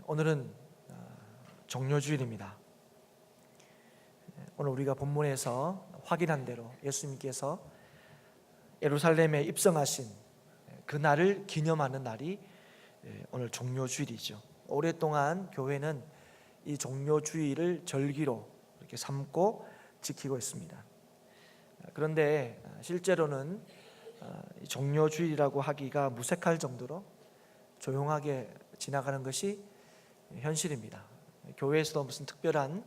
오늘은 종료주일입니다. 오늘 우리가 본문에서 확인한 대로 예수님께서 예루살렘에 입성하신 그 날을 기념하는 날이 오늘 종료주일이죠. 오랫동안 교회는 이 종료주일을 절기로 이렇게 삼고 지키고 있습니다. 그런데 실제로는 종료주일이라고 하기가 무색할 정도로 조용하게 지나가는 것이 현실입니다. 교회에서도 무슨 특별한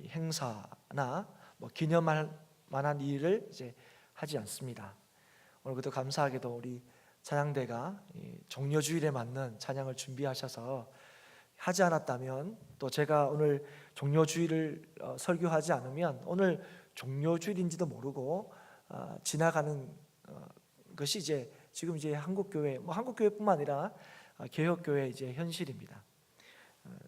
행사나 기념할 만한 일을 이제 하지 않습니다. 오늘 그것도 감사하게도 우리 찬양대가 종료주일에 맞는 찬양을 준비하셔서 하지 않았다면, 또 제가 오늘 종료주일을 설교하지 않으면 오늘 종료주일인지도 모르고 지나가는 것이 이제 지금 이제 한국교회, 한국교회뿐만 아니라 개혁교회 이제 현실입니다.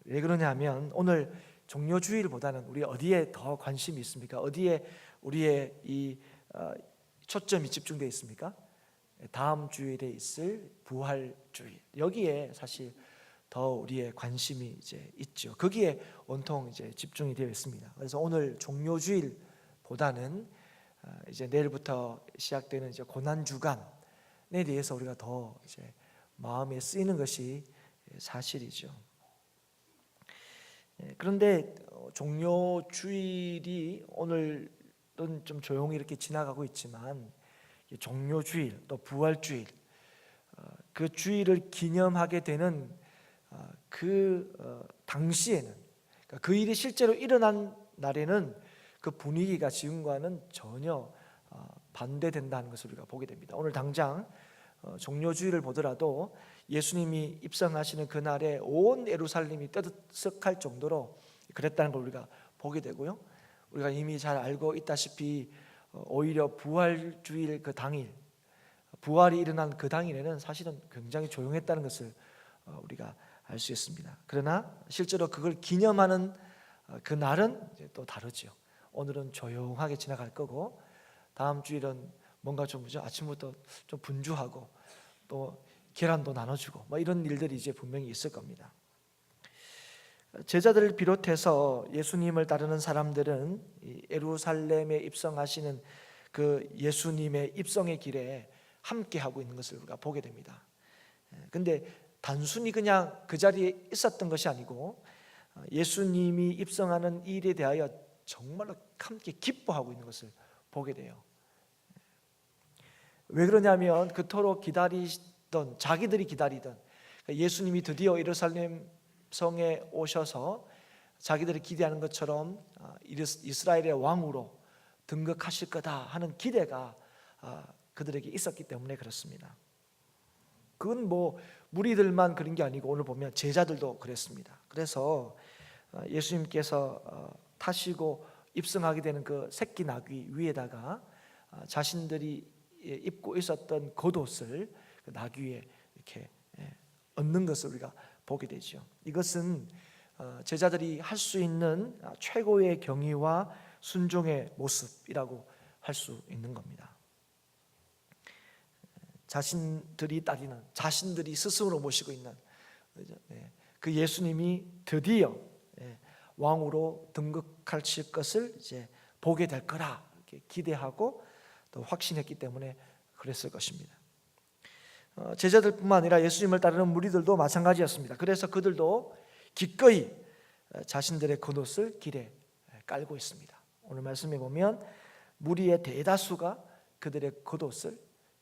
왜 그러냐면 오늘 종료주일보다는 우리 어디에 더 관심이 있습니까? 어디에 우리의 이 초점이 집중되어 있습니까? 다음 주일에 있을 부활주일, 여기에 사실 더 우리의 관심이 이제 있죠. 거기에 온통 이제 집중이 되어 있습니다. 그래서 오늘 종료주일보다는 이제 내일부터 시작되는 이제 고난주간에 대해서 우리가 더 이제 마음에 쓰이는 것이 사실이죠. 그런데 종료주일이 오늘은 좀 조용히 이렇게 지나가고 있지만, 종료주일 또 부활주일, 그 주일을 기념하게 되는 그 당시에는, 그러니까 그 일이 실제로 일어난 날에는 그 분위기가 지금과는 전혀 반대된다는 것을 우리가 보게 됩니다. 오늘 당장 종료주일을 보더라도 예수님이 입성하시는 그날에 온 예루살렘이 떠들썩할 정도로 그랬다는 걸 우리가 보게 되고요. 우리가 이미 잘 알고 있다시피 오히려 부활주일 그 당일, 부활이 일어난 그 당일에는 사실은 굉장히 조용했다는 것을 우리가 알 수 있습니다. 그러나 실제로 그걸 기념하는 그 날은 또 다르죠. 오늘은 조용하게 지나갈 거고, 다음 주일은 뭔가 좀 아침부터 좀 분주하고 또 계란도 나눠주고 이런 일들이 이제 분명히 있을 겁니다. 제자들을 비롯해서 예수님을 따르는 사람들은 예루살렘에 입성하시는 그 예수님의 입성의 길에 함께 하고 있는 것을 우리가 보게 됩니다. 근데 단순히 그냥 그 자리에 있었던 것이 아니고 예수님이 입성하는 일에 대하여 정말로 함께 기뻐하고 있는 것을 보게 돼요. 왜 그러냐면 그토록 기다리던, 자기들이 기다리던 예수님이 드디어 예루살렘 성에 오셔서 자기들이 기대하는 것처럼 이스라엘의 왕으로 등극하실 거다 하는 기대가 그들에게 있었기 때문에 그렇습니다. 그건 무리들만 그런 게 아니고 오늘 보면 제자들도 그랬습니다. 그래서 예수님께서 타시고 입성하게 되는 그 새끼 나귀 위에다가 자신들이 입고 있었던 겉옷을 그 나귀에 이렇게 얹는 것을 우리가 보게 되죠. 이것은 제자들이 할 수 있는 최고의 경의와 순종의 모습이라고 할 수 있는 겁니다. 자신들이 따르는, 자신들이 스스로 모시고 있는 그 예수님이 드디어 왕으로 등극하실 것을 이제 보게 될 거라 이렇게 기대하고 또 확신했기 때문에 그랬을 것입니다. 제자들뿐만 아니라 예수님을 따르는 무리들도 마찬가지였습니다. 그래서 그들도 기꺼이 자신들의 겉옷을 길에 깔고 있습니다. 오늘 말씀에 보면 무리의 대다수가 그들의 겉옷을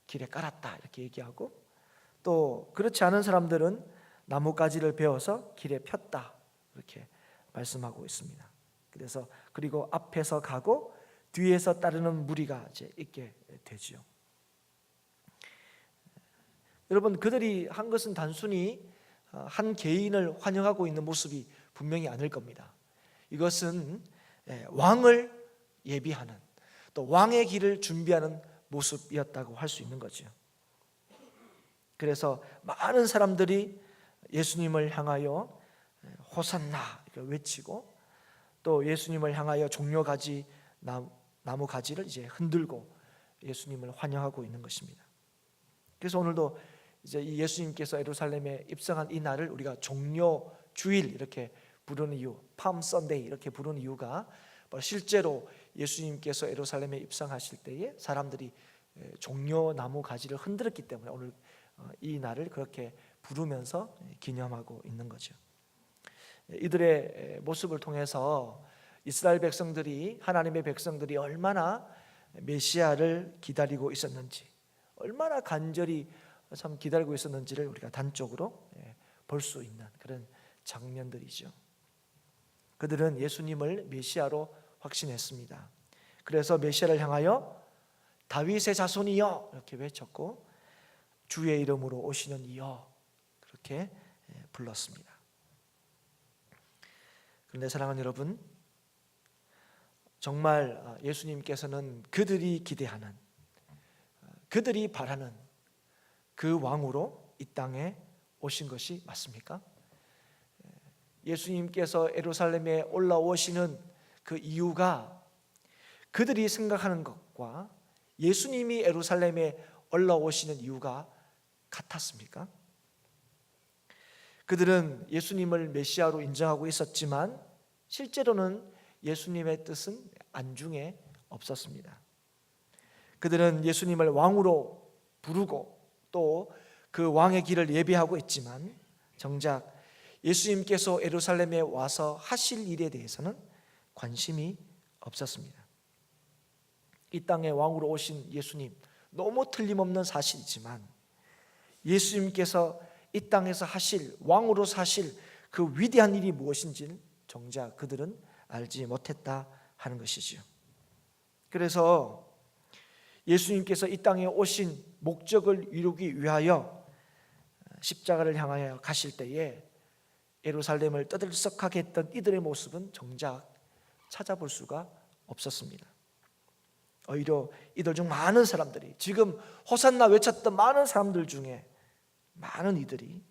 길에 깔았다 이렇게 얘기하고, 또 그렇지 않은 사람들은 나뭇가지를 베어서 길에 폈다 이렇게 말씀하고 있습니다. 그래서 그리고 앞에서 가고 뒤에서 따르는 무리가 이제 있게 되지요. 여러분, 그들이 한 것은 단순히 한 개인을 환영하고 있는 모습이 분명히 아닐 겁니다. 이것은 왕을 예비하는, 또 왕의 길을 준비하는 모습이었다고 할 수 있는 거죠. 그래서 많은 사람들이 예수님을 향하여 호산나 외치고, 또 예수님을 향하여 종려가지, 나무 가지를 이제 흔들고 예수님을 환영하고 있는 것입니다. 그래서 오늘도 이제 이 예수님께서 예루살렘에 입성한 이 날을 우리가 종료 주일 이렇게 부르는 이유, 팜 선데이 이렇게 부르는 이유가 실제로 예수님께서 예루살렘에 입성하실 때에 사람들이 종려나무 가지를 흔들었기 때문에 오늘 이 날을 그렇게 부르면서 기념하고 있는 거죠. 이들의 모습을 통해서 이스라엘 백성들이, 하나님의 백성들이 얼마나 메시아를 기다리고 있었는지, 얼마나 간절히 참 기다리고 있었는지를 우리가 단적으로 볼 수 있는 그런 장면들이죠. 그들은 예수님을 메시아로 확신했습니다. 그래서 메시아를 향하여 다윗의 자손이여 이렇게 외쳤고 주의 이름으로 오시는 이여 그렇게 불렀습니다. 그런데 사랑하는 여러분, 정말 예수님께서는 그들이 기대하는, 그들이 바라는 그 왕으로 이 땅에 오신 것이 맞습니까? 예수님께서 예루살렘에 올라오시는 그 이유가 그들이 생각하는 것과 예수님이 예루살렘에 올라오시는 이유가 같았습니까? 그들은 예수님을 메시아로 인정하고 있었지만 실제로는 예수님의 뜻은 안중에 없었습니다. 그들은 예수님을 왕으로 부르고 또 그 왕의 길을 예배하고 있지만 정작 예수님께서 예루살렘에 와서 하실 일에 대해서는 관심이 없었습니다. 이 땅에 왕으로 오신 예수님, 너무 틀림없는 사실이지만 예수님께서 이 땅에서 하실, 왕으로 사실 그 위대한 일이 무엇인지를 정작 그들은 알지 못했다 하는 것이지요. 그래서 예수님께서 이 땅에 오신 목적을 이루기 위하여 십자가를 향하여 가실 때에 예루살렘을 떠들썩하게 했던 이들의 모습은 정작 찾아볼 수가 없었습니다. 오히려 이들 중 많은 사람들이, 지금 호산나 외쳤던 많은 사람들 중에 많은 이들이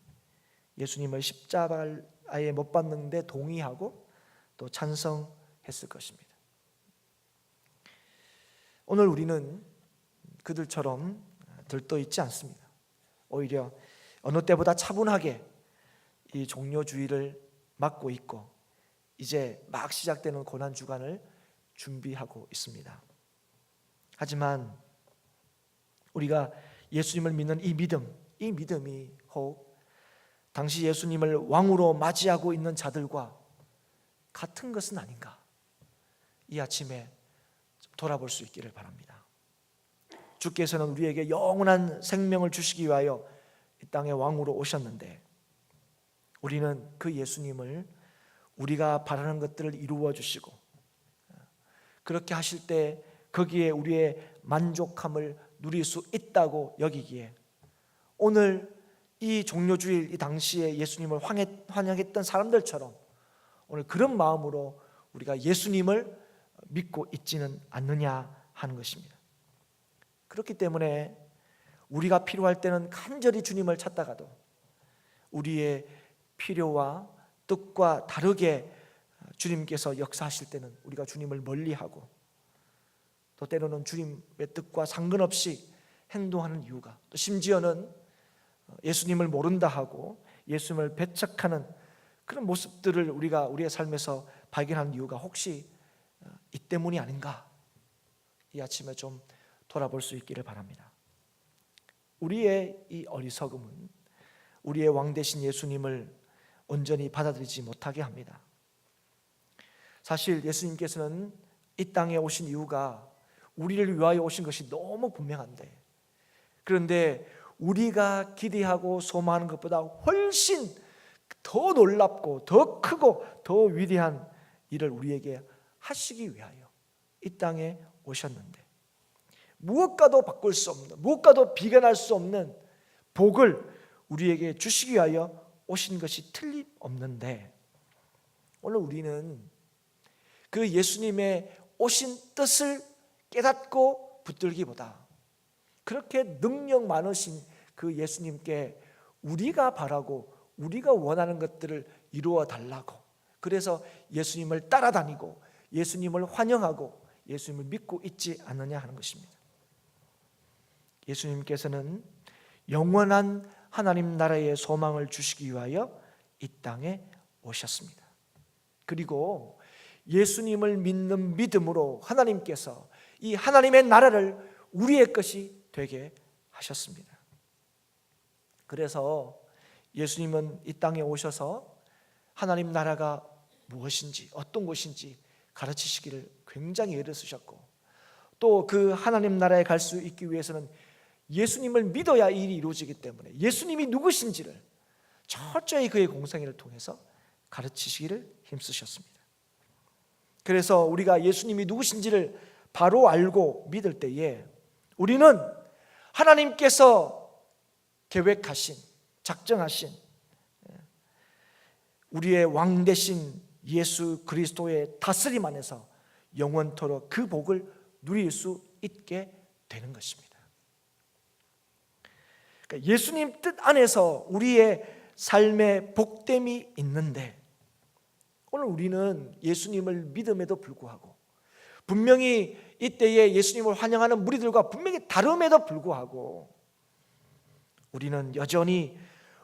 예수님을 십자가에 못 박는데 동의하고 또 찬성했을 것입니다. 오늘 우리는 그들처럼 들떠 있지 않습니다. 오히려 어느 때보다 차분하게 이 종료주의를 맞고 있고 이제 막 시작되는 고난주간을 준비하고 있습니다. 하지만 우리가 예수님을 믿는 이 믿음이 혹 당시 예수님을 왕으로 맞이하고 있는 자들과 같은 것은 아닌가, 이 아침에 돌아볼 수 있기를 바랍니다. 주께서는 우리에게 영원한 생명을 주시기 위하여 이 땅에 왕으로 오셨는데 우리는 그 예수님을 우리가 바라는 것들을 이루어 주시고 그렇게 하실 때 거기에 우리의 만족함을 누릴 수 있다고 여기기에 오늘 이 종료주일 이 당시에 예수님을 환영했던 사람들처럼 오늘 그런 마음으로 우리가 예수님을 믿고 있지는 않느냐 하는 것입니다. 그렇기 때문에 우리가 필요할 때는 간절히 주님을 찾다가도 우리의 필요와 뜻과 다르게 주님께서 역사하실 때는 우리가 주님을 멀리하고 또 때로는 주님의 뜻과 상관없이 행동하는 이유가, 또 심지어는 예수님을 모른다 하고 예수님을 배척하는 그런 모습들을 우리가 우리의 삶에서 발견하는 이유가 혹시 이 때문이 아닌가, 이 아침에 좀 돌아볼 수 있기를 바랍니다. 우리의 이 어리석음은 우리의 왕 되신 예수님을 온전히 받아들이지 못하게 합니다. 사실 예수님께서는 이 땅에 오신 이유가 우리를 위하여 오신 것이 너무 분명한데, 그런데 우리가 기대하고 소망하는 것보다 훨씬 더 놀랍고 더 크고 더 위대한 일을 우리에게 하시기 위하여 이 땅에 오셨는데 무엇과도 바꿀 수 없는, 무엇과도 비교할 수 없는 복을 우리에게 주시기 위하여 오신 것이 틀림없는데, 오늘 우리는 그 예수님의 오신 뜻을 깨닫고 붙들기보다 그렇게 능력 많으신 그 예수님께 우리가 바라고 우리가 원하는 것들을 이루어 달라고, 그래서 예수님을 따라다니고 예수님을 환영하고 예수님을 믿고 있지 않느냐 하는 것입니다. 예수님께서는 영원한 하나님 나라의 소망을 주시기 위하여 이 땅에 오셨습니다. 그리고 예수님을 믿는 믿음으로 하나님께서 이 하나님의 나라를 우리의 것이 되게 하셨습니다. 그래서 예수님은 이 땅에 오셔서 하나님 나라가 무엇인지 어떤 것인지 가르치시기를 굉장히 애를 쓰셨고, 또 그 하나님 나라에 갈 수 있기 위해서는 예수님을 믿어야 이 일이 이루어지기 때문에 예수님이 누구신지를 철저히 그의 공생애를 통해서 가르치시기를 힘쓰셨습니다. 그래서 우리가 예수님이 누구신지를 바로 알고 믿을 때에 우리는 하나님께서 계획하신, 작정하신 우리의 왕 되신 예수 그리스도의 다스림 안에서 영원토록 그 복을 누릴 수 있게 되는 것입니다. 그러니까 예수님 뜻 안에서 우리의 삶의 복됨이 있는데, 오늘 우리는 예수님을 믿음에도 불구하고, 분명히 이때에 예수님을 환영하는 무리들과 분명히 다름에도 불구하고 우리는 여전히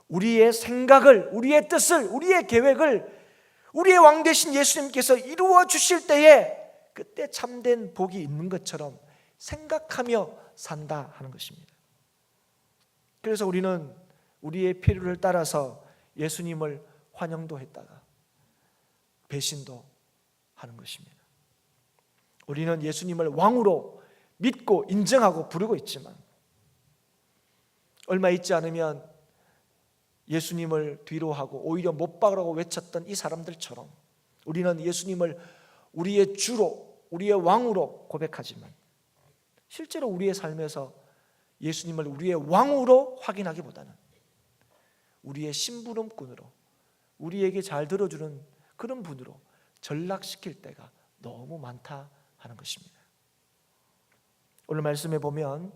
우리의 생각을, 우리의 뜻을, 우리의 계획을 우리의 왕 되신 예수님께서 이루어 주실 때에 그때 참된 복이 있는 것처럼 생각하며 산다 하는 것입니다. 그래서 우리는 우리의 필요를 따라서 예수님을 환영도 했다가 배신도 하는 것입니다. 우리는 예수님을 왕으로 믿고 인정하고 부르고 있지만 얼마 있지 않으면 예수님을 뒤로 하고 오히려 못 박으라고 외쳤던 이 사람들처럼 우리는 예수님을 우리의 주로, 우리의 왕으로 고백하지만 실제로 우리의 삶에서 예수님을 우리의 왕으로 확인하기보다는 우리의 심부름꾼으로, 우리에게 잘 들어주는 그런 분으로 전락시킬 때가 너무 많다 하는 것입니다. 오늘 말씀에 보면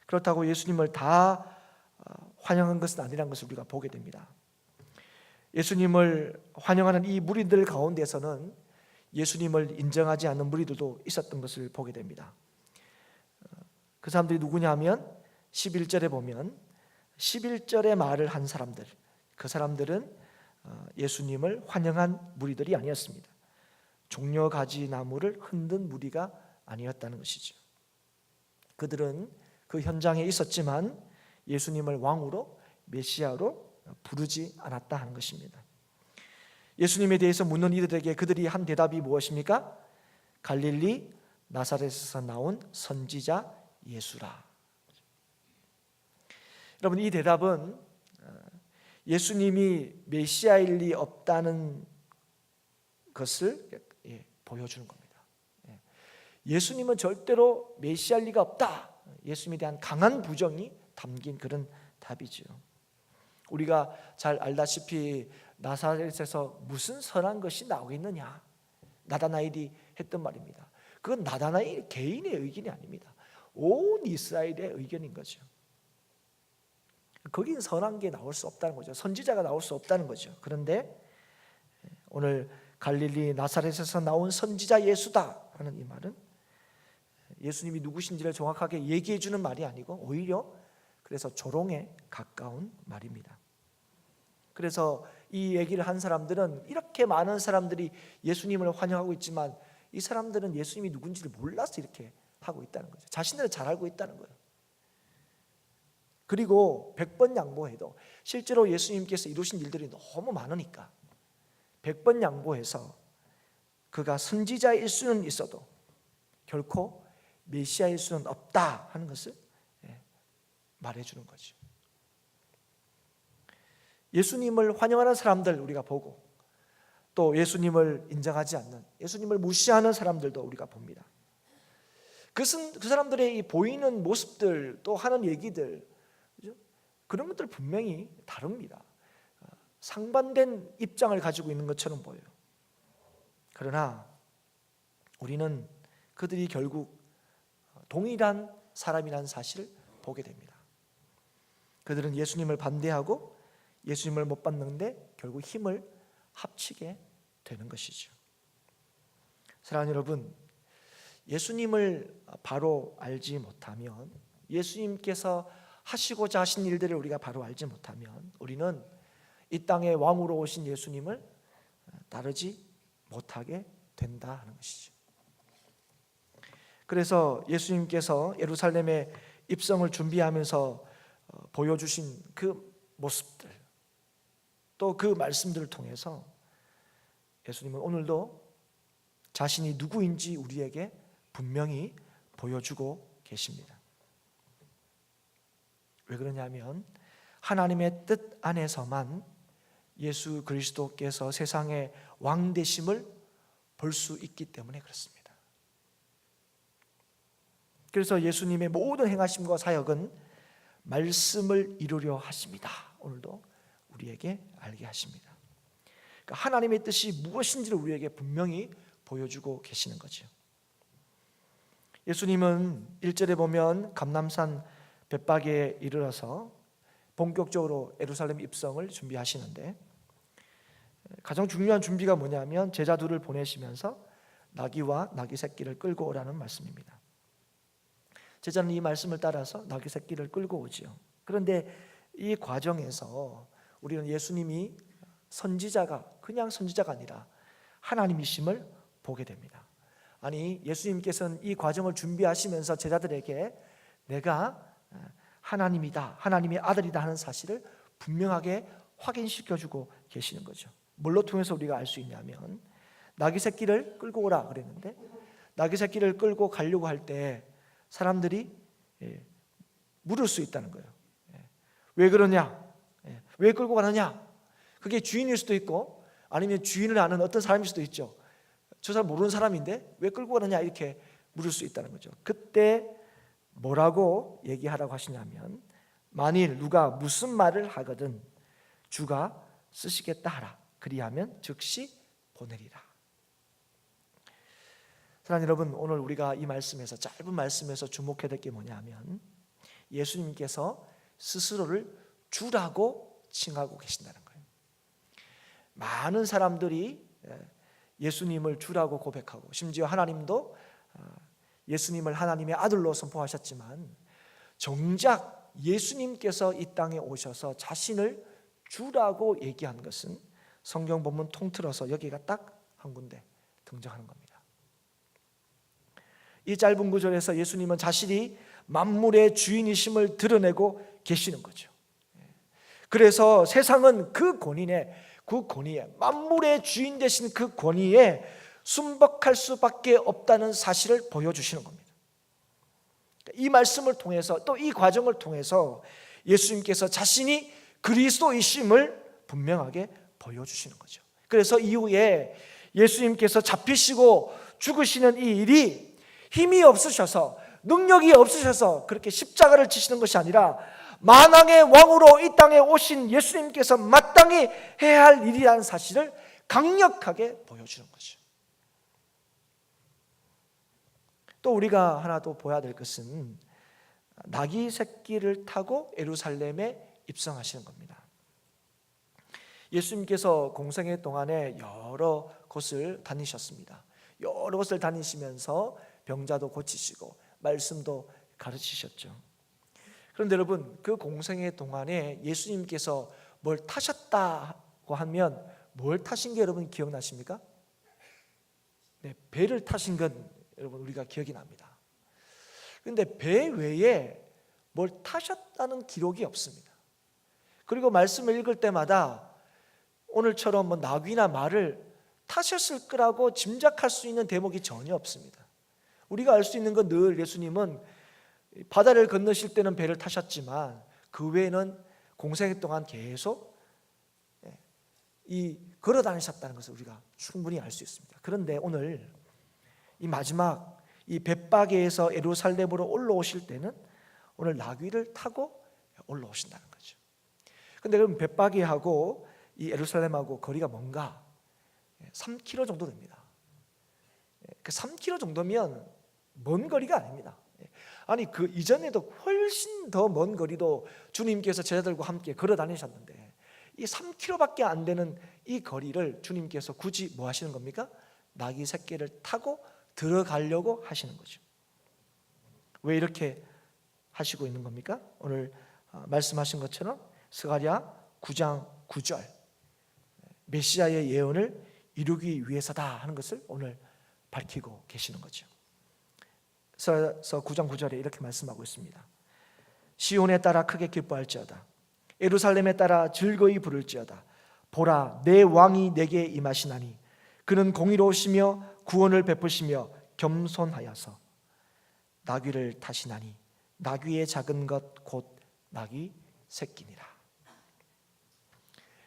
그렇다고 예수님을 다 환영한 것은 아니라는 것을 우리가 보게 됩니다. 예수님을 환영하는 이 무리들 가운데서는 예수님을 인정하지 않는 무리들도 있었던 것을 보게 됩니다. 그 사람들이 누구냐 하면 11절에 보면 11절의 말을 한 사람들, 그 사람들은 예수님을 환영한 무리들이 아니었습니다. 종려가지 나무를 흔든 무리가 아니었다는 것이죠. 그들은 그 현장에 있었지만 예수님을 왕으로, 메시아로 부르지 않았다 하는 것입니다. 예수님에 대해서 묻는 이들에게 그들이 한 대답이 무엇입니까? 갈릴리 나사렛에서 나온 선지자 예수라. 여러분, 이 대답은 예수님이 메시아일 리 없다는 것을 보여주는 겁니다. 예수님은 절대로 메시아일 리가 없다, 예수님에 대한 강한 부정이 담긴 그런 답이죠. 우리가 잘 알다시피 나사렛에서 무슨 선한 것이 나오겠느냐, 나다나엘이 했던 말입니다. 그건 나다나엘 개인의 의견이 아닙니다. 온 이스라엘의 의견인 거죠. 거긴 선한 게 나올 수 없다는 거죠. 선지자가 나올 수 없다는 거죠. 그런데 오늘 갈릴리 나사렛에서 나온 선지자 예수다 하는 이 말은 예수님이 누구신지를 정확하게 얘기해 주는 말이 아니고 오히려 그래서 조롱에 가까운 말입니다. 그래서 이 얘기를 한 사람들은 이렇게 많은 사람들이 예수님을 환영하고 있지만 이 사람들은 예수님이 누군지를 몰라서 이렇게 하고 있다는 거죠. 자신들은 잘 알고 있다는 거예요. 그리고 100번 양보해도 실제로 예수님께서 이루신 일들이 너무 많으니까 100번 양보해서 그가 선지자일 수는 있어도 결코 메시아일 수는 없다 하는 것을 말해주는 거죠. 예수님을 환영하는 사람들 우리가 보고 또 예수님을 인정하지 않는, 예수님을 무시하는 사람들도 우리가 봅니다. 그 사람들의 이 보이는 모습들 또 하는 얘기들, 그죠? 그런 것들 분명히 다릅니다. 상반된 입장을 가지고 있는 것처럼 보여요. 그러나 우리는 그들이 결국 동일한 사람이라는 사실을 보게 됩니다. 그들은 예수님을 반대하고 예수님을 못 받는데 결국 힘을 합치게 되는 것이죠. 사랑하는 여러분, 예수님을 바로 알지 못하면, 예수님께서 하시고자 하신 일들을 우리가 바로 알지 못하면 우리는 이 땅에 왕으로 오신 예수님을 따르지 못하게 된다 하는 것이죠. 그래서 예수님께서 예루살렘에 입성을 준비하면서 보여주신 그 모습들, 또 그 말씀들을 통해서 예수님은 오늘도 자신이 누구인지 우리에게 분명히 보여주고 계십니다. 왜 그러냐면 하나님의 뜻 안에서만 예수 그리스도께서 세상의 왕 되심을 볼 수 있기 때문에 그렇습니다. 그래서 예수님의 모든 행하심과 사역은 말씀을 이루려 하십니다. 오늘도 우리에게 알게 하십니다. 그러니까 하나님의 뜻이 무엇인지를 우리에게 분명히 보여주고 계시는 거죠. 예수님은 1절에 보면 감람산 벳바게에 이르러서 본격적으로 예루살렘 입성을 준비하시는데, 가장 중요한 준비가 뭐냐면 제자들을 보내시면서 나귀와 나귀 새끼를 끌고 오라는 말씀입니다. 제자는 이 말씀을 따라서 나귀 새끼를 끌고 오지요. 그런데 이 과정에서 우리는 예수님이 선지자가 그냥 선지자가 아니라 하나님이심을 보게 됩니다. 아니, 예수님께서는 이 과정을 준비하시면서 제자들에게 내가 하나님이다, 하나님의 아들이다 하는 사실을 분명하게 확인시켜주고 계시는 거죠. 뭘로 통해서 우리가 알 수 있냐면 나귀 새끼를 끌고 오라 그랬는데, 나귀 새끼를 끌고 가려고 할 때 사람들이 물을 수 있다는 거예요. 왜 그러냐? 왜 끌고 가느냐? 그게 주인일 수도 있고 아니면 주인을 아는 어떤 사람일 수도 있죠. 저 사람 모르는 사람인데 왜 끌고 가느냐 이렇게 물을 수 있다는 거죠. 그때 뭐라고 얘기하라고 하시냐면 만일 누가 무슨 말을 하거든 주가 쓰시겠다 하라. 그리하면 즉시 보내리라. 사랑하는 여러분, 오늘 우리가 이 말씀에서 짧은 말씀에서 주목해야 될 게 뭐냐면 예수님께서 스스로를 주라고 칭하고 계신다는 거예요. 많은 사람들이 예수님을 주라고 고백하고 심지어 하나님도 예수님을 하나님의 아들로 선포하셨지만 정작 예수님께서 이 땅에 오셔서 자신을 주라고 얘기한 것은 성경 본문 통틀어서 여기가 딱 한 군데 등장하는 겁니다. 이 짧은 구절에서 예수님은 자신이 만물의 주인이심을 드러내고 계시는 거죠. 그래서 세상은 그 권위에 만물의 주인 되신 그 권위에 순복할 수밖에 없다는 사실을 보여주시는 겁니다. 이 말씀을 통해서 또 이 과정을 통해서 예수님께서 자신이 그리스도이심을 분명하게 보여주시는 거죠. 그래서 이후에 예수님께서 잡히시고 죽으시는 이 일이 힘이 없으셔서 능력이 없으셔서 그렇게 십자가를 지시는 것이 아니라 만왕의 왕으로 이 땅에 오신 예수님께서 마땅히 해야 할 일이라는 사실을 강력하게 보여주는 거죠. 또 우리가 하나 더 보아야 될 것은 나귀 새끼를 타고 예루살렘에 입성하시는 겁니다. 예수님께서 공생애 동안에 여러 곳을 다니셨습니다. 여러 곳을 다니시면서 병자도 고치시고 말씀도 가르치셨죠. 그런데 여러분, 그 공생애 동안에 예수님께서 뭘 타셨다고 하면 뭘 타신 게 여러분 기억나십니까? 네, 배를 타신 건 여러분 우리가 기억이 납니다. 그런데 배 외에 뭘 타셨다는 기록이 없습니다. 그리고 말씀을 읽을 때마다 오늘처럼 뭐 나귀나 말을 타셨을 거라고 짐작할 수 있는 대목이 전혀 없습니다. 우리가 알 수 있는 건 늘 예수님은 바다를 건너실 때는 배를 타셨지만 그 외에는 공생애 동안 계속 걸어 다니셨다는 것을 우리가 충분히 알 수 있습니다. 그런데 오늘 이 마지막 이 벳바게에서 예루살렘으로 올라오실 때는 오늘 나귀를 타고 올라오신다는 거죠. 그런데 그럼 벳바게하고 이 예루살렘하고 거리가 뭔가 3km 정도 됩니다. 그 3km 정도면 먼 거리가 아닙니다. 아니 그 이전에도 훨씬 더 먼 거리도 주님께서 제자들과 함께 걸어 다니셨는데 이 3km밖에 안 되는 이 거리를 주님께서 굳이 뭐 하시는 겁니까? 나귀 새끼를 타고 들어가려고 하시는 거죠. 왜 이렇게 하시고 있는 겁니까? 오늘 말씀하신 것처럼 스가랴 9장 9절 메시아의 예언을 이루기 위해서다 하는 것을 오늘 밝히고 계시는 거죠. 그래서 9장 9절에 이렇게 말씀하고 있습니다. 시온에 따라 크게 기뻐할지어다. 예루살렘에 따라 즐거이 부를지어다. 보라, 내 왕이 내게 임하시나니 그는 공의로우시며 구원을 베푸시며 겸손하여서 나귀를 타시나니 나귀의 작은 것 곧 나귀 새끼니라.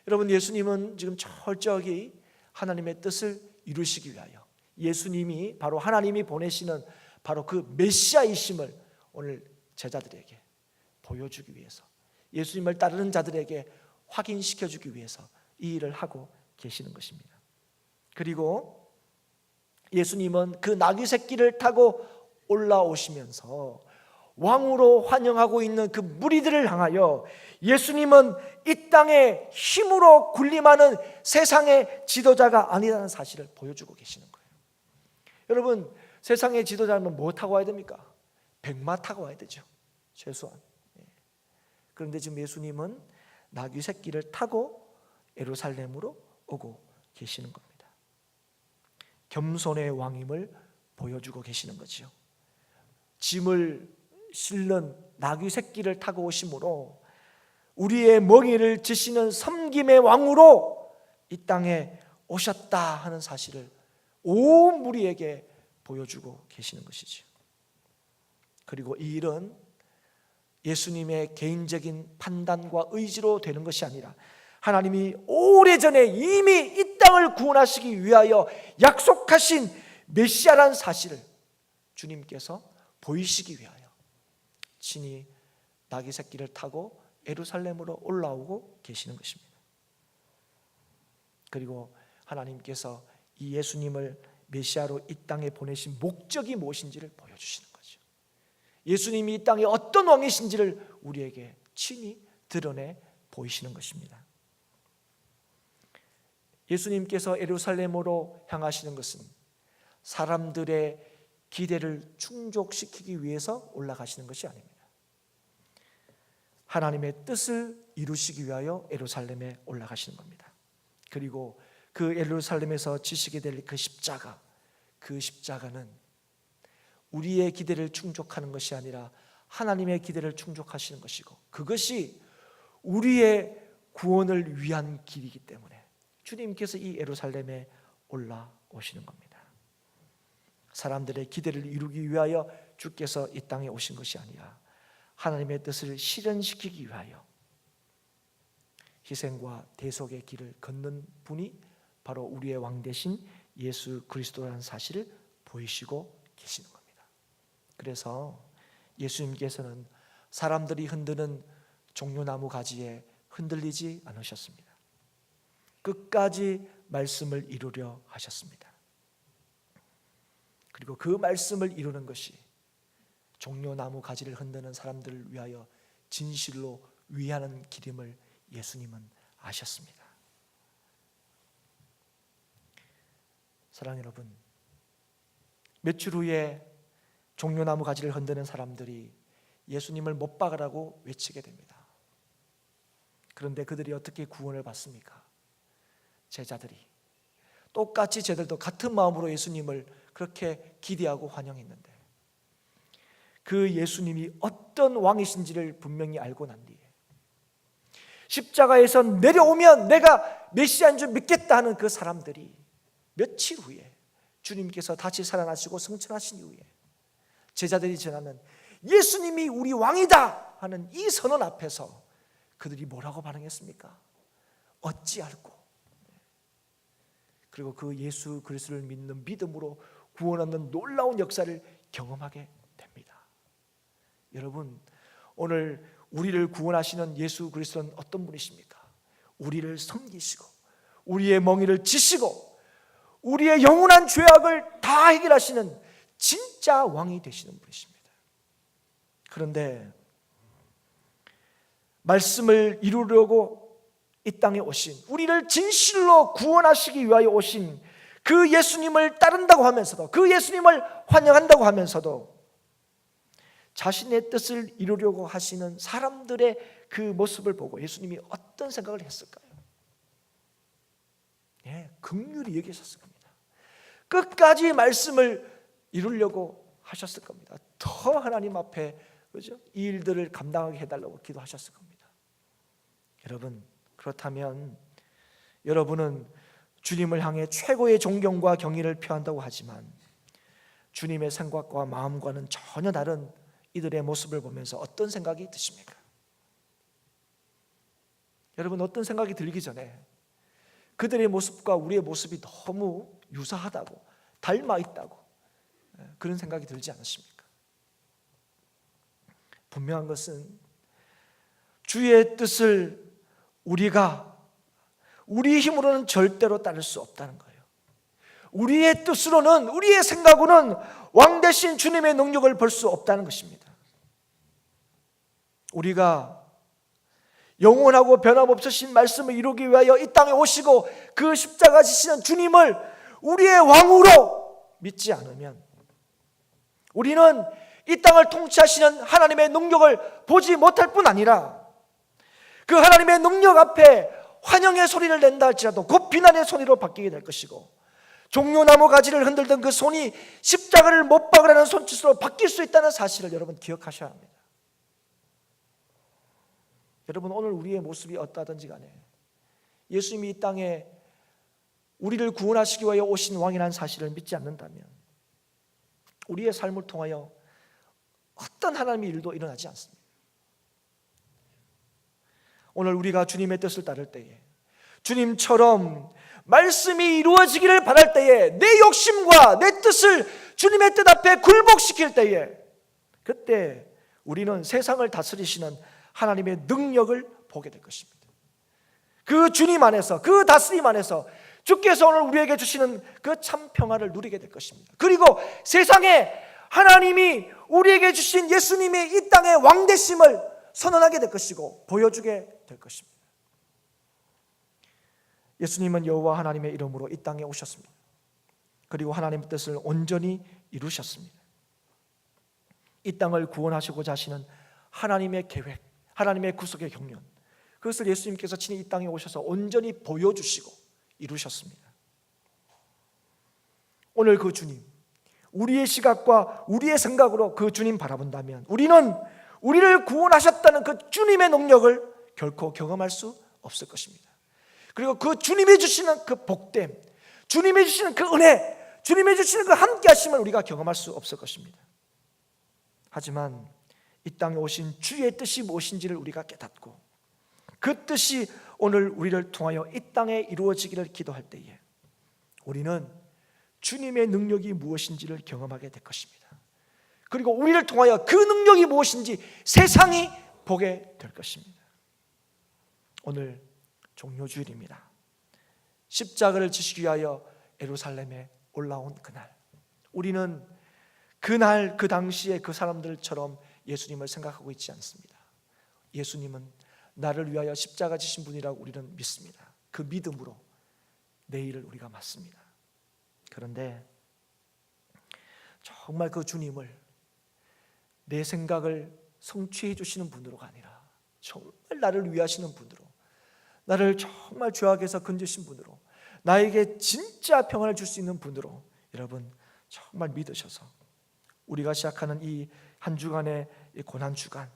여러분, 예수님은 지금 철저히 하나님의 뜻을 이루시기 위하여, 예수님이 바로 하나님이 보내시는 바로 그 메시아이심을 오늘 제자들에게 보여주기 위해서, 예수님을 따르는 자들에게 확인시켜주기 위해서 이 일을 하고 계시는 것입니다. 그리고 예수님은 그 나귀 새끼를 타고 올라오시면서 왕으로 환영하고 있는 그 무리들을 향하여 예수님은 이 땅에 힘으로 군림하는 세상의 지도자가 아니라는 사실을 보여주고 계시는 거예요. 여러분, 세상의 지도자는 뭐 타고 와야 됩니까? 백마 타고 와야 되죠, 최소한. 그런데 지금 예수님은 나귀 새끼를 타고 예루살렘으로 오고 계시는 겁니다. 겸손의 왕임을 보여주고 계시는 거죠. 짐을 실는 나귀 새끼를 타고 오심으로 우리의 멍에를 지시는 섬김의 왕으로 이 땅에 오셨다 하는 사실을 온 무리에게 보여주고 계시는 것이죠. 그리고 이 일은 예수님의 개인적인 판단과 의지로 되는 것이 아니라 하나님이 오래전에 이미 이 땅을 구원하시기 위하여 약속하신 메시아라는 사실을 주님께서 보이시기 위하여 친히 나귀 새끼를 타고 예루살렘으로 올라오고 계시는 것입니다. 그리고 하나님께서 이 예수님을 메시아로 이 땅에 보내신 목적이 무엇인지를 보여주시는 거죠. 예수님이 이 땅에 어떤 왕이신지를 우리에게 친히 드러내 보이시는 것입니다. 예수님께서 예루살렘으로 향하시는 것은 사람들의 기대를 충족시키기 위해서 올라가시는 것이 아닙니다. 하나님의 뜻을 이루시기 위하여 예루살렘에 올라가시는 겁니다. 그리고 그 예루살렘에서 지시게 될 그 십자가, 그 십자가는 우리의 기대를 충족하는 것이 아니라 하나님의 기대를 충족하시는 것이고, 그것이 우리의 구원을 위한 길이기 때문에 주님께서 이 예루살렘에 올라오시는 겁니다. 사람들의 기대를 이루기 위하여 주께서 이 땅에 오신 것이 아니라 하나님의 뜻을 실현시키기 위하여 희생과 대속의 길을 걷는 분이 바로 우리의 왕 대신 예수 그리스도라는 사실을 보이시고 계시는 겁니다. 그래서 예수님께서는 사람들이 흔드는 종려나무 가지에 흔들리지 않으셨습니다. 끝까지 말씀을 이루려 하셨습니다. 그리고 그 말씀을 이루는 것이 종려나무 가지를 흔드는 사람들을 위하여 진실로 위하는 길임을 예수님은 아셨습니다. 사랑하는 여러분, 며칠 후에 종려나무 가지를 흔드는 사람들이 예수님을 못 박으라고 외치게 됩니다. 그런데 그들이 어떻게 구원을 받습니까? 제자들이 똑같이 저들도 같은 마음으로 예수님을 그렇게 기대하고 환영했는데 그 예수님이 어떤 왕이신지를 분명히 알고 난 뒤에 십자가에서 내려오면 내가 메시아인 줄 믿겠다 하는 그 사람들이 며칠 후에 주님께서 다시 살아나시고 승천하신 이후에 제자들이 전하는 예수님이 우리 왕이다 하는 이 선언 앞에서 그들이 뭐라고 반응했습니까? 어찌할꼬. 그리고 그 예수 그리스도를 믿는 믿음으로 구원 얻는 놀라운 역사를 경험하게 됩니다. 여러분, 오늘 우리를 구원하시는 예수 그리스도는 어떤 분이십니까? 우리를 섬기시고 우리의 멍에를 지시고 우리의 영원한 죄악을 다 해결하시는 진짜 왕이 되시는 분이십니다. 그런데 말씀을 이루려고 이 땅에 오신, 우리를 진실로 구원하시기 위하여 오신 그 예수님을 따른다고 하면서도, 그 예수님을 환영한다고 하면서도 자신의 뜻을 이루려고 하시는 사람들의 그 모습을 보고 예수님이 어떤 생각을 했을까요? 큰 긍휼히 여기셨을 겁니다. 끝까지 말씀을 이루려고 하셨을 겁니다. 더 하나님 앞에 그죠? 이 일들을 감당하게 해달라고 기도하셨을 겁니다. 여러분, 그렇다면 여러분은 주님을 향해 최고의 존경과 경의를 표한다고 하지만 주님의 생각과 마음과는 전혀 다른 이들의 모습을 보면서 어떤 생각이 드십니까? 여러분, 어떤 생각이 들기 전에 그들의 모습과 우리의 모습이 너무 유사하다고, 닮아 있다고, 그런 생각이 들지 않으십니까? 분명한 것은 주의 뜻을 우리가 우리 힘으로는 절대로 따를 수 없다는 거예요. 우리의 뜻으로는, 우리의 생각으로는 왕 대신 주님의 능력을 볼 수 없다는 것입니다. 우리가 영원하고 변함없으신 말씀을 이루기 위하여 이 땅에 오시고 그 십자가 지시는 주님을 우리의 왕으로 믿지 않으면 우리는 이 땅을 통치하시는 하나님의 능력을 보지 못할 뿐 아니라 그 하나님의 능력 앞에 환영의 소리를 낸다 할지라도 곧 비난의 소리로 바뀌게 될 것이고, 종려나무 가지를 흔들던 그 손이 십자가를 못 박으라는 손짓으로 바뀔 수 있다는 사실을 여러분 기억하셔야 합니다. 여러분, 오늘 우리의 모습이 어떠하든지 간에 예수님이 이 땅에 우리를 구원하시기 위하여 오신 왕이라는 사실을 믿지 않는다면 우리의 삶을 통하여 어떤 하나님의 일도 일어나지 않습니다. 오늘 우리가 주님의 뜻을 따를 때에, 주님처럼 말씀이 이루어지기를 바랄 때에, 내 욕심과 내 뜻을 주님의 뜻 앞에 굴복시킬 때에, 그때 우리는 세상을 다스리시는 하나님의 능력을 보게 될 것입니다. 그 주님 안에서, 그 다스림 안에서 주께서 오늘 우리에게 주시는 그 참 평화를 누리게 될 것입니다. 그리고 세상에 하나님이 우리에게 주신 예수님의 이 땅의 왕되심을 선언하게 될 것이고 보여주게 될 것입니다. 예수님은 여호와 하나님의 이름으로 이 땅에 오셨습니다. 그리고 하나님의 뜻을 온전히 이루셨습니다. 이 땅을 구원하시고자 하시는 하나님의 계획, 하나님의 구속의 경륜, 그것을 예수님께서 친히 이 땅에 오셔서 온전히 보여주시고 이루셨습니다. 오늘 그 주님, 우리의 시각과 우리의 생각으로 그 주님 바라본다면 우리는 우리를 구원하셨다는 그 주님의 능력을 결코 경험할 수 없을 것입니다. 그리고 그 주님이 주시는 그 복됨, 주님이 주시는 그 은혜, 주님이 주시는 그 함께 하심을 우리가 경험할 수 없을 것입니다. 하지만 이 땅에 오신 주의 뜻이 무엇인지를 우리가 깨닫고 그 뜻이 오늘 우리를 통하여 이 땅에 이루어지기를 기도할 때에 우리는 주님의 능력이 무엇인지를 경험하게 될 것입니다. 그리고 우리를 통하여 그 능력이 무엇인지 세상이 보게 될 것입니다. 오늘 종료주일입니다. 십자가를 지시기 위하여 예루살렘에 올라온 그날, 우리는 그날 그 당시에 그 사람들처럼 예수님을 생각하고 있지 않습니다. 예수님은 나를 위하여 십자가 지신 분이라고 우리는 믿습니다. 그 믿음으로 내일을 우리가 맞습니다. 그런데 정말 그 주님을 내 생각을 성취해 주시는 분으로가 아니라 정말 나를 위하시는 분으로, 나를 정말 죄악에서 건지신 분으로, 나에게 진짜 평안을 줄 수 있는 분으로 여러분 정말 믿으셔서 우리가 시작하는 이 한 주간의 이 고난 주간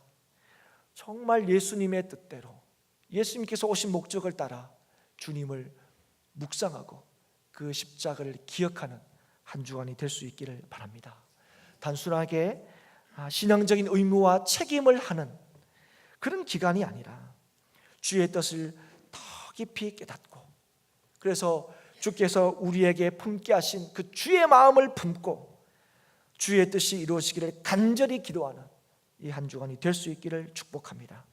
정말 예수님의 뜻대로 예수님께서 오신 목적을 따라 주님을 묵상하고 그 십자가를 기억하는 한 주간이 될 수 있기를 바랍니다. 단순하게 신앙적인 의무와 책임을 하는 그런 기간이 아니라 주의 뜻을 더 깊이 깨닫고, 그래서 주께서 우리에게 품게 하신 그 주의 마음을 품고 주의 뜻이 이루어지기를 간절히 기도하는 이 한 주간이 될 수 있기를 축복합니다.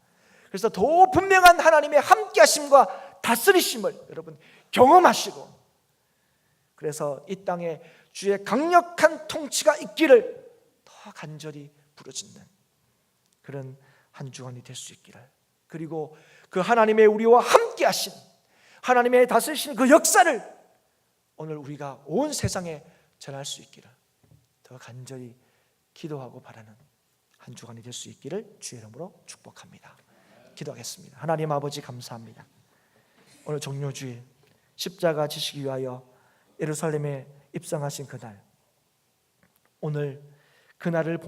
그래서 더 분명한 하나님의 함께하심과 다스리심을 여러분 경험하시고, 그래서 이 땅에 주의 강력한 통치가 있기를 더 간절히 부르짖는 그런 한 주간이 될 수 있기를, 그리고 그 하나님의 우리와 함께하신 하나님의 다스리시는 그 역사를 오늘 우리가 온 세상에 전할 수 있기를 더 간절히 기도하고 바라는 한 주간이 될 수 있기를 주의 이름으로 축복합니다. 기도하겠습니다. 하나님 아버지 감사합니다. 오늘 종료주일 십자가 지시기 위하여 예루살렘에 입성하신 그날, 오늘 그날을